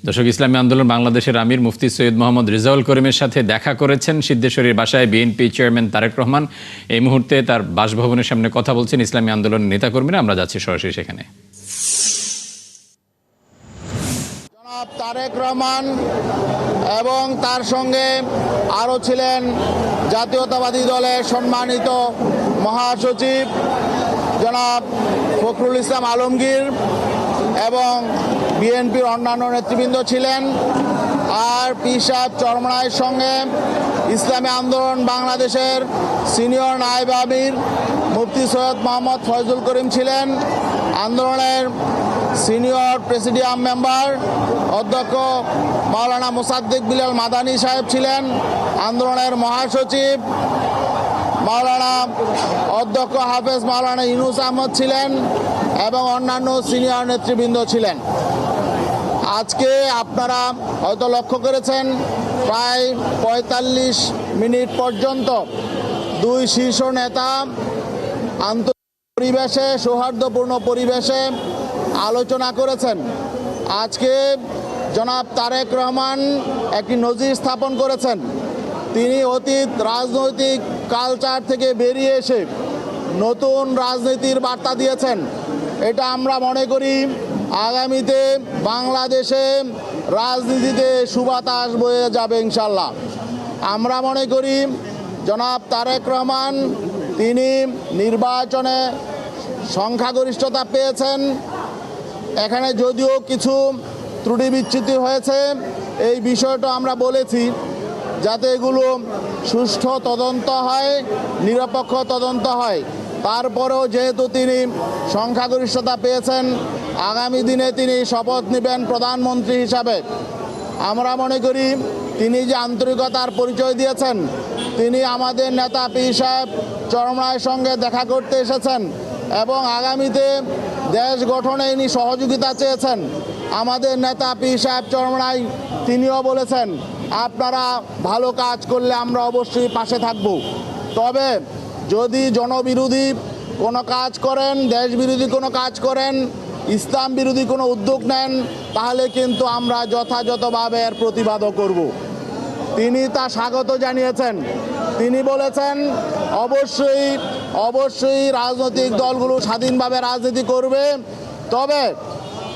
দর্শক, ইসলামী আন্দোলন বাংলাদেশের আমির মুফতি সৈয়দ মোহাম্মদ রেজাউল করিমের সাথে দেখা করেছেন সিদ্ধেশ্বরীর বাসায় বিএনপি চেয়ারম্যান তারেক রহমান। এই মুহূর্তে তার বাসভবনের সামনে কথা বলছেন ইসলামী আন্দোলনের নেতাকর্মীরা। আমরা যাচ্ছি সরাসরি সেখানে। জনাব তারেক রহমান এবং তার সঙ্গে আরও ছিলেন জাতীয়তাবাদী দলের সম্মানিত মহাসচিব জনাব ফখরুল ইসলাম আলমগীর এবং বিএনপির অন্যান্য নেতৃবৃন্দ ছিলেন। আর পীর সাহেব চরমনায়ের সঙ্গে ইসলামী আন্দোলন বাংলাদেশের সিনিয়র নায়েব আমির মুফতি সৈয়দ মোহাম্মদ ফয়জুল করিম ছিলেন। আন্দোলনের সিনিয়র প্রেসিডিয়াম মেম্বার অধ্যক্ষ মাওলানা মোসাদ্দেক বিলাল মাদানী সাহেব ছিলেন। আন্দোলনের মহাসচিব মাওলানা অধ্যক্ষ হাফেজ মাওলানা ইউনুস আহমদ ছিলেন এবং অন্যান্য সিনিয়র নেতৃবৃন্দ ছিলেন। আজকে আপনারা হয়তো লক্ষ্য করেছেন, প্রায় ৪৫ মিনিট পর্যন্ত দুই শীর্ষ নেতা আন্তর্জাতিক পরিবেশে, সৌহার্দ্যপূর্ণ পরিবেশে আলোচনা করেছেন। আজকে জনাব তারেক রহমান একটি নজির স্থাপন করেছেন। তিনি অতীত রাজনৈতিক কালচার থেকে বেরিয়ে এসে নতুন রাজনীতির বার্তা দিয়েছেন। এটা আমরা মনে করি আগামীতে বাংলাদেশে রাজনীতিতে সুবাতাস বয়ে যাবে ইনশাল্লাহ। আমরা মনে করি জনাব তারেক রহমান তিনি নির্বাচনে সংখ্যাগরিষ্ঠতা পেয়েছেন। এখানে যদিও কিছু ত্রুটি বিচ্যুতি হয়েছে, এই বিষয়টা আমরা বলেছি যাতে এগুলো সুষ্ঠু তদন্ত হয়, নিরপেক্ষ তদন্ত হয়। তারপরেও যেহেতু তিনি সংখ্যাগরিষ্ঠতা পেয়েছেন, আগামী দিনে তিনি শপথ নেবেন প্রধানমন্ত্রী হিসাবে। আমরা মনে করি তিনি যে আন্তরিকতার পরিচয় দিয়েছেন, তিনি আমাদের নেতা পীর সাহেব চরমনায়ের সঙ্গে দেখা করতে এসেছেন এবং আগামীতে দেশ গঠনে ইনি সহযোগিতা চেয়েছেন। আমাদের নেতা পীর সাহেব চরমনাই তিনিও বলেছেন, আপনারা ভালো কাজ করলে আমরা অবশ্যই পাশে থাকব। তবে যদি জনবিরোধী কোনো কাজ করেন, দেশ বিরোধী কোনো কাজ করেন, ইসলাম বিরোধী কোনো উদ্যোগ নেন, তাহলে কিন্তু আমরা যথাযথভাবে এর প্রতিবাদও করব। তিনি তা স্বাগত জানিয়েছেন। তিনি বলেছেন অবশ্যই রাজনৈতিক দলগুলো স্বাধীনভাবে রাজনীতি করবে, তবে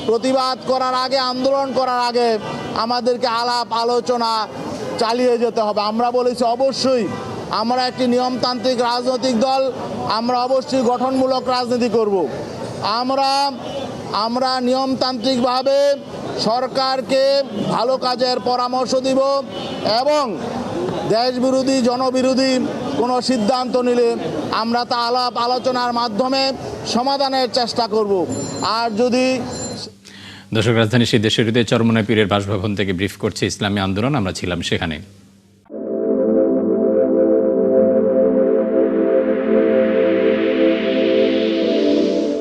প্রতিবাদ করার আগে, আন্দোলন করার আগে আমাদেরকে আলাপ আলোচনা চালিয়ে যেতে হবে। আমরা বলেছি অবশ্যই আমরা একটি নিয়মতান্ত্রিক রাজনৈতিক দল, আমরা অবশ্যই গঠনমূলক রাজনীতি করব। আমরা নিয়মতান্ত্রিকভাবে সরকারকে ভালো কাজের পরামর্শ দিব এবং দেশ বিরোধী, জনবিরোধী কোনো সিদ্ধান্ত নিলে আমরা তা আলাপ আলোচনার মাধ্যমে সমাধানের চেষ্টা করব। আর যদি দর্শক, রাজধানী সিদ্ধেশ্বরীতে চরমনায় পীরের বাসভবন থেকে ব্রিফ করছে ইসলামী আন্দোলন। আমরা ছিলাম সেখানে।